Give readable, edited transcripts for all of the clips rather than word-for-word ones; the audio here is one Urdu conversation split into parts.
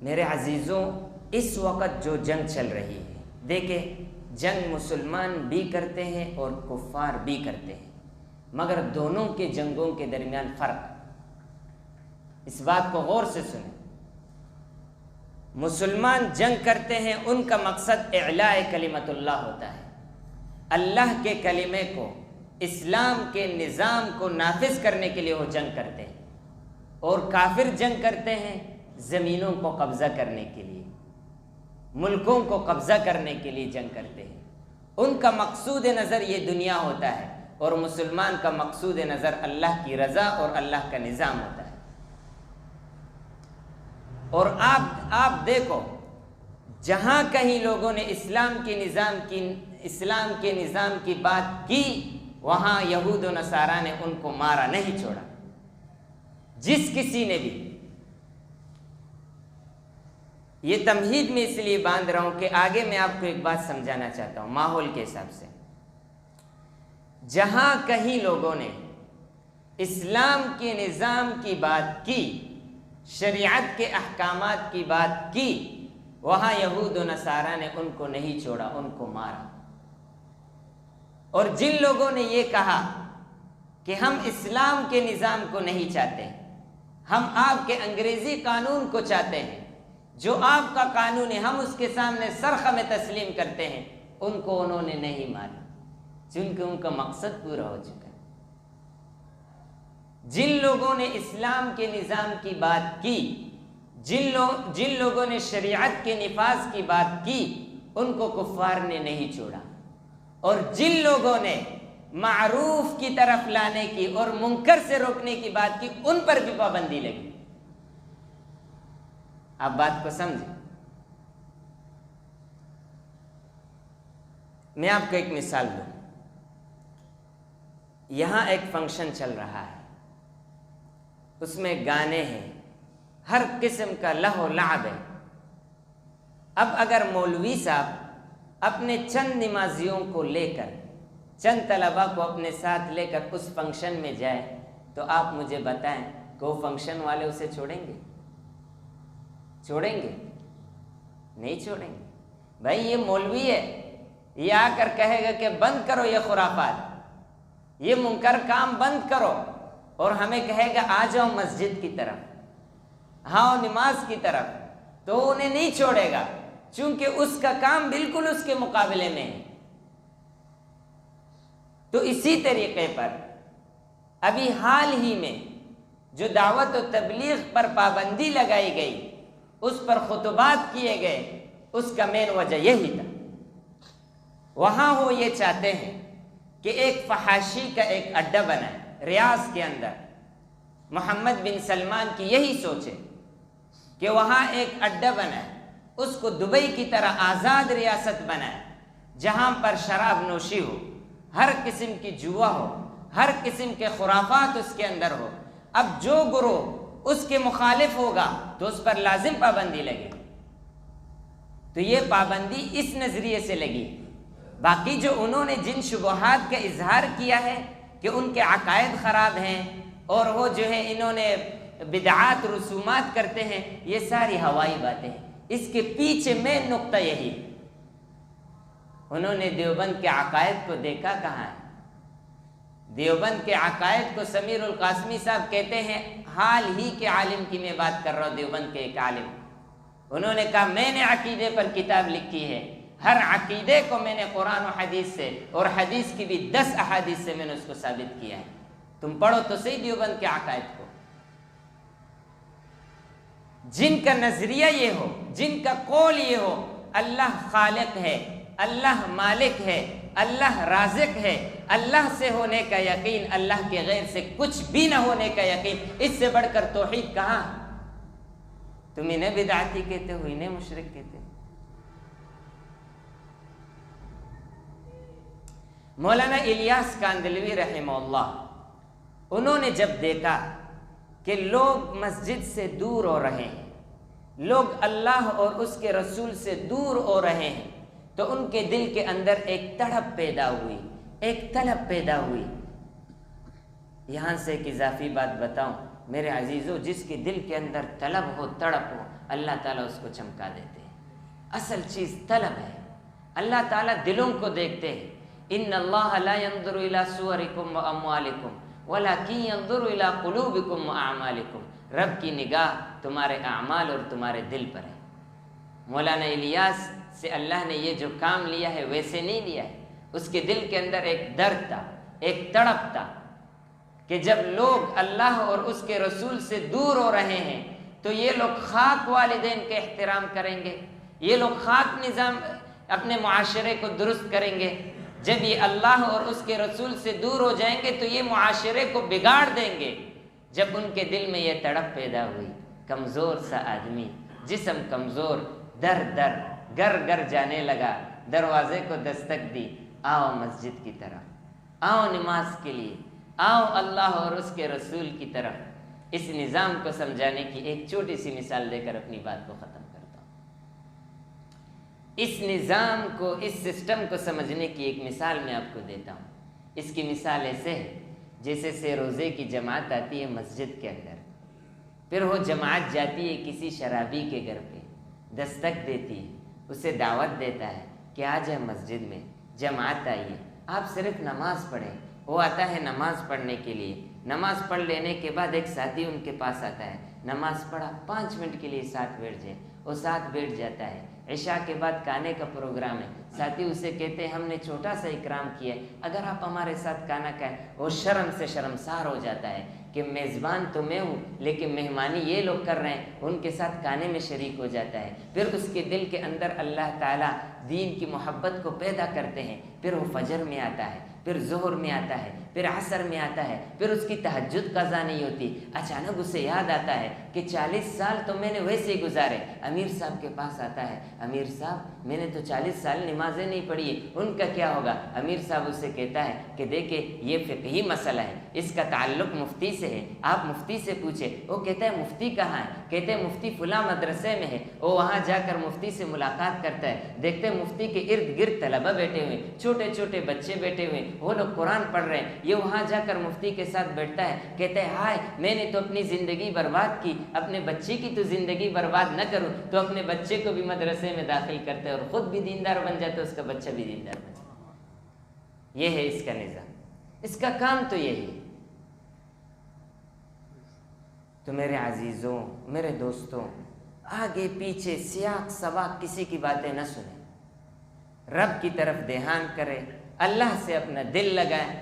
میرے عزیزوں، اس وقت جو جنگ چل رہی ہے، دیکھیں جنگ مسلمان بھی کرتے ہیں اور کفار بھی کرتے ہیں، مگر دونوں کے جنگوں کے درمیان فرق۔ اس بات کو غور سے سنیں۔ مسلمان جنگ کرتے ہیں، ان کا مقصد اعلاء کلمت اللہ ہوتا ہے، اللہ کے کلمے کو، اسلام کے نظام کو نافذ کرنے کے لیے وہ جنگ کرتے ہیں، اور کافر جنگ کرتے ہیں زمینوں کو قبضہ کرنے کے لیے، ملکوں کو قبضہ کرنے کے لیے جنگ کرتے ہیں۔ ان کا مقصود نظر یہ دنیا ہوتا ہے، اور مسلمان کا مقصود نظر اللہ کی رضا اور اللہ کا نظام ہوتا ہے۔ اور آپ دیکھو، جہاں کہیں لوگوں نے اسلام کے نظام کی بات کی، وہاں یہود و نصارہ نے ان کو مارا، نہیں چھوڑا، جس کسی نے بھی۔ یہ تمہید میں اس لیے باندھ رہا ہوں کہ آگے میں آپ کو ایک بات سمجھانا چاہتا ہوں ماحول کے حساب سے۔ جہاں کہیں لوگوں نے اسلام کے نظام کی بات کی، شریعت کے احکامات کی بات کی، وہاں یہود و نصارہ نے ان کو نہیں چھوڑا، ان کو مارا۔ اور جن لوگوں نے یہ کہا کہ ہم اسلام کے نظام کو نہیں چاہتے، ہم آپ کے انگریزی قانون کو چاہتے ہیں، جو آپ کا قانون ہے ہم اس کے سامنے سرخ میں تسلیم کرتے ہیں، ان کو انہوں نے نہیں مارا، چونکہ ان کا مقصد پورا ہو چکا ہے۔ جن لوگوں نے اسلام کے نظام کی بات کی، جن لوگوں نے شریعت کے نفاذ کی بات کی، ان کو کفار نے نہیں چھوڑا، اور جن لوگوں نے معروف کی طرف لانے کی اور منکر سے روکنے کی بات کی، ان پر بھی پابندی لگی۔ آپ بات کو سمجھیں۔ میں آپ کو ایک مثال دوں۔ یہاں ایک فنکشن چل رہا ہے، اس میں گانے ہیں، ہر قسم کا لہو لعب ہے۔ اب اگر مولوی صاحب اپنے چند نمازیوں کو لے کر، چند طلباء کو اپنے ساتھ لے کر اس فنکشن میں جائے، تو آپ مجھے بتائیں کہ وہ فنکشن والے اسے چھوڑیں گے؟ چھوڑیں گے؟ نہیں چھوڑیں گے۔ بھائی یہ مولوی ہے، یہ آ کر کہے گا کہ بند کرو یہ خرافات، یہ منکر کام بند کرو، اور ہمیں کہے گا آ جاؤ مسجد کی طرف، ہاں نماز کی طرف، تو انہیں نہیں چھوڑے گا، چونکہ اس کا کام بالکل اس کے مقابلے میں ہے۔ تو اسی طریقے پر ابھی حال ہی میں جو دعوت و تبلیغ پر پابندی لگائی گئی، اس پر خطبات کیے گئے، اس کا مین وجہ یہی تھا۔ وہاں وہ یہ چاہتے ہیں کہ ایک فحاشی کا ایک اڈا بنائے ریاض کے اندر۔ محمد بن سلمان کی یہی سوچ ہے کہ وہاں ایک اڈا بنائے، اس کو دبئی کی طرح آزاد ریاست بنائے، جہاں پر شراب نوشی ہو، ہر قسم کی جوا ہو، ہر قسم کے خرافات اس کے اندر ہو۔ اب جو گروہ اس کے مخالف ہوگا تو اس پر لازم پابندی لگے۔ تو یہ پابندی اس نظریے سے لگی۔ باقی جو انہوں نے جن شبہات کا اظہار کیا ہے کہ ان کے عقائد خراب ہیں، اور وہ جو ہے انہوں نے بدعات رسومات کرتے ہیں، یہ ساری ہوائی باتیں ہیں۔ اس کے پیچھے مین نقطہ یہی ہے۔ انہوں نے دیوبند کے عقائد کو دیکھا کہاں ہے؟ دیوبند کے عقائد کو سمیر القاسمی صاحب کہتے ہیں، حال ہی کے عالم کی میں بات کر رہا ہوں، دیوبند کے ایک عالم، انہوں نے کہا میں نے عقیدے پر کتاب لکھی ہے، ہر عقیدے کو میں نے قرآن و حدیث سے، اور حدیث کی بھی 10 احادیث سے میں نے اس کو ثابت کیا ہے، تم پڑھو تو صحیح دیوبند کے عقائد کو۔ جن کا نظریہ یہ ہو، جن کا قول یہ ہو اللہ خالق ہے، اللہ مالک ہے، اللہ رازق ہے، اللہ سے ہونے کا یقین، اللہ کے غیر سے کچھ بھی نہ ہونے کا یقین، اس سے بڑھ کر توحید کہاں؟ تم انہیں بدعتی کہتے ہو، انہیں مشرک کہتے ہو۔ مولانا الیاس کاندلوی رحمہ اللہ، انہوں نے جب دیکھا کہ لوگ مسجد سے دور ہو رہے ہیں، لوگ اللہ اور اس کے رسول سے دور ہو رہے ہیں، تو ان کے دل کے اندر ایک تڑپ پیدا ہوئی، ایک طلب پیدا ہوئی۔ یہاں سے ایک اضافی بات بتاؤں میرے عزیزو، جس کے دل کے اندر طلب ہو، تڑپ ہو، اللہ تعالیٰ اس کو چمکا دیتے ہیں۔ اصل چیز طلب ہے۔ اللہ تعالیٰ دلوں کو دیکھتے ہیں۔ ان اللہ لا ينظر الى صورکم واموالکم ولکن ينظر الى قلوبکم واعمالکم۔ رب کی نگاہ تمہارے اعمال اور تمہارے دل پر ہے۔ مولانا الیاس سے اللہ نے یہ جو کام لیا ہے ویسے نہیں لیا ہے، اس کے دل کے اندر ایک درد تھا، ایک تڑپ تھا کہ جب لوگ اللہ اور اس کے رسول سے دور ہو رہے ہیں تو یہ لوگ خاک والدین کے احترام کریں گے، یہ لوگ خاک نظام اپنے معاشرے کو درست کریں گے۔ جب یہ اللہ اور اس کے رسول سے دور ہو جائیں گے تو یہ معاشرے کو بگاڑ دیں گے۔ جب ان کے دل میں یہ تڑپ پیدا ہوئی، کمزور سا آدمی، جسم کمزور، در در گر گر جانے لگا، دروازے کو دستک دی، آؤ مسجد کی طرف، آؤ نماز کے لیے، آؤ اللہ اور اس کے رسول کی طرف۔ اس نظام کو سمجھانے کی ایک چھوٹی سی مثال دے کر اپنی بات کو ختم کرتا ہوں۔ اس نظام کو، اس سسٹم کو سمجھنے کی ایک مثال میں آپ کو دیتا ہوں۔ اس کی مثال ایسے ہے جیسے سے روزے کی جماعت آتی ہے مسجد کے اندر، پھر وہ جماعت جاتی ہے کسی شرابی کے گھر پہ، دستک دیتی ہے، اسے دعوت دیتا ہے کہ آ جائے مسجد میں، جماعت آئیے، آپ صرف نماز پڑھیں۔ وہ آتا ہے نماز پڑھنے کے لیے، نماز پڑھ لینے کے بعد ایک ساتھی ان کے پاس آتا ہے، نماز پڑھا 5 منٹ کے لیے ساتھ بیٹھ جائے، وہ ساتھ بیٹھ جاتا ہے۔ عشاء کے بعد کھانے کا پروگرام ہے، ساتھی اسے کہتے ہیں ہم نے چھوٹا سا اکرام کیا ہے، اگر آپ ہمارے ساتھ کھانا کھائیں۔ وہ شرم سے شرمسار ہو جاتا ہے کہ میزبان تو میں ہوں لیکن مہمانی یہ لوگ کر رہے ہیں، ان کے ساتھ کھانے میں شریک ہو جاتا ہے۔ پھر اس کے دل کے اندر اللہ تعالیٰ دین کی محبت کو پیدا کرتے ہیں، پھر وہ فجر میں آتا ہے، پھر ظہر میں آتا ہے، پھر عصر میں آتا ہے، پھر اس کی تہجد قضا نہیں ہوتی۔ اچانک اسے یاد آتا ہے کہ 40 سال تو میں نے ویسے ہی گزارے۔ امیر صاحب کے پاس آتا ہے، امیر صاحب میں نے تو 40 سال نمازیں نہیں پڑھی ہیں، ان کا کیا ہوگا؟ امیر صاحب اسے کہتا ہے کہ دیکھیں یہ فقہی مسئلہ ہے، اس کا تعلق مفتی سے ہے، آپ مفتی سے پوچھیں۔ وہ کہتا ہے مفتی کہاں ہے؟ کہتے ہیں مفتی فلاں مدرسے میں ہے۔ وہ وہاں جا کر مفتی سے ملاقات کرتا ہے، دیکھتے ہیں مفتی کے ارد گرد طلبہ بیٹھے ہوئے، چھوٹے چھوٹے بچے بیٹھے ہوئے، وہ لوگ قرآن پڑھ رہے ہیں۔ یہ وہاں جا کر مفتی کے ساتھ بیٹھتا ہے، کہتا ہے ہائے میں نے تو اپنی زندگی برباد کی، اپنے بچے کی تو زندگی برباد نہ کروں، تو اپنے بچے کو بھی مدرسے میں داخل کرتا ہے اور خود بھی دیندار بن جاتا ہے، اس کا بچہ بھی دیندار بن جاتا ہے۔ یہ ہے اس کا نظام، اس کا کام تو یہی ہے۔ تو میرے عزیزوں، میرے دوستوں، آگے پیچھے سیاق سباق کسی کی باتیں نہ سنیں، رب کی طرف دھیان کرے، اللہ سے اپنا دل لگائے۔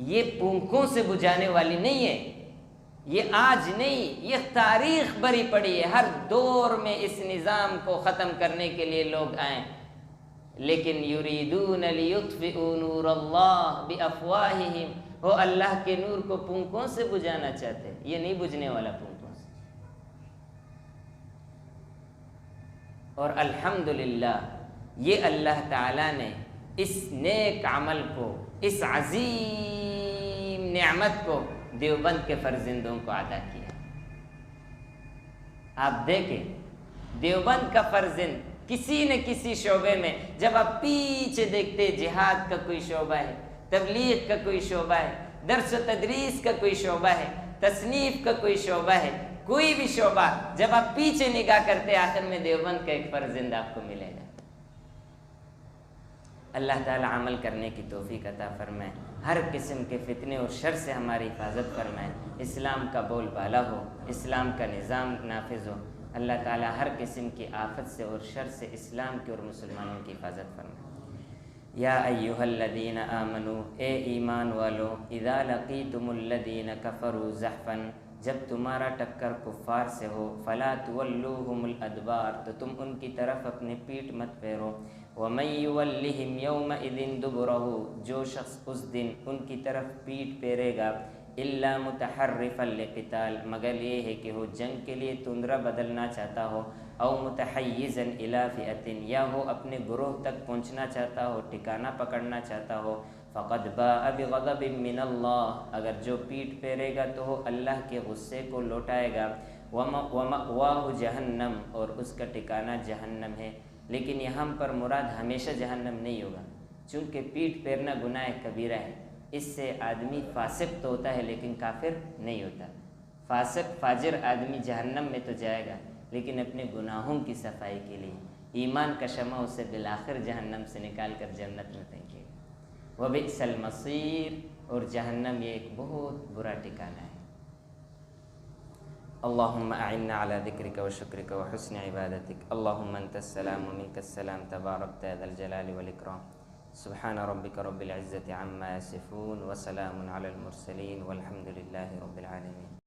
یہ پونکوں سے بجھانے والی نہیں ہے، یہ آج نہیں، یہ تاریخ بھری پڑی ہے۔ ہر دور میں اس نظام کو ختم کرنے کے لیے لوگ آئیں، لیکن یریدون لیطفئوا نور اللہ بافواہہم، وہ اللہ کے نور کو پونکوں سے بجھانا چاہتے ہیں، یہ نہیں بجھنے والا پونکوں سے۔ اور الحمدللہ یہ اللہ تعالیٰ نے اس نیک عمل کو، اس عظیم نعمت کو دیوبند کے فرزندوں کو عطا کیا۔ آپ دیکھیں دیوبند کا فرزند کسی نہ کسی شعبے میں، جب آپ پیچھے دیکھتے جہاد کا کوئی شعبہ ہے، تبلیغ کا کوئی شعبہ ہے، درس و تدریس کا کوئی شعبہ ہے، تصنیف کا کوئی شعبہ ہے، کوئی بھی شعبہ جب آپ پیچھے نگاہ کرتے آخر میں دیوبند کا ایک فرزند آپ کو ملے گا۔ اللہ تعالیٰ عمل کرنے کی توفیق عطا فرمائے، ہر قسم کے فتنے اور شر سے ہماری حفاظت فرمائے، اسلام کا بول بالا ہو، اسلام کا نظام نافذ ہو۔ اللہ تعالیٰ ہر قسم کی آفت سے اور شر سے اسلام کی اور مسلمانوں کی حفاظت فرمائے۔ یا ایہا الذین آمنوا، اے ایمان والو، اذا لقیتم الذین کفروا زحفا، جب تمہارا ٹکر کفار سے ہو، فلا تولوہم الادبار، تو تم ان کی طرف اپنے پیٹھ مت پھیرو۔ وَمَن يُوَلِّهِمْ يَوْمَئِذٍ دُبُرَهُ، جو شخص اس دن ان کی طرف پیٹھ پھیرے گا، إِلَّا مُتَحَرِّفًا لِقِتَالٍ، مگر یہ ہے کہ وہ جنگ کے لیے تندرا بدلنا چاہتا ہو، او متحیزًا إِلَى فِئَةٍ، یا وہ اپنے گروہ تک پہنچنا چاہتا ہو، ٹھکانہ پکڑنا چاہتا ہو، فَقَدْ بَاءَ بِغَضَبٍ مِّنَ اللَّهِ، اگر جو پیٹھ پھیرے گا تو وہ اللہ کے غصے کو لوٹائے گا، وَمَأْوَاهُ جَهَنَّمُ، اور اس کا ٹھکانہ جہنم ہے۔ لیکن یہاں پر مراد ہمیشہ جہنم نہیں ہوگا، چونکہ پیٹھ پھیرنا گناہ کبیرہ ہے، اس سے آدمی فاسق تو ہوتا ہے لیکن کافر نہیں ہوتا۔ فاسق فاجر آدمی جہنم میں تو جائے گا، لیکن اپنے گناہوں کی صفائی کے لیے ایمان کا شمع اسے بالآخر جہنم سے نکال کر جنت میں پھینکے گا۔ وبئس المصیر، اور جہنم یہ ایک بہت برا ٹھکانہ ہے۔ اللہم اعنا علی ذکرک و شکرک و حسن عبادتک، اللہم انت السلام و منک السلام تبارکت ذا الجلال والاکرام، سبحان ربک رب العزة عما یصفون وسلام علی المرسلین والحمد للہ رب العالمین۔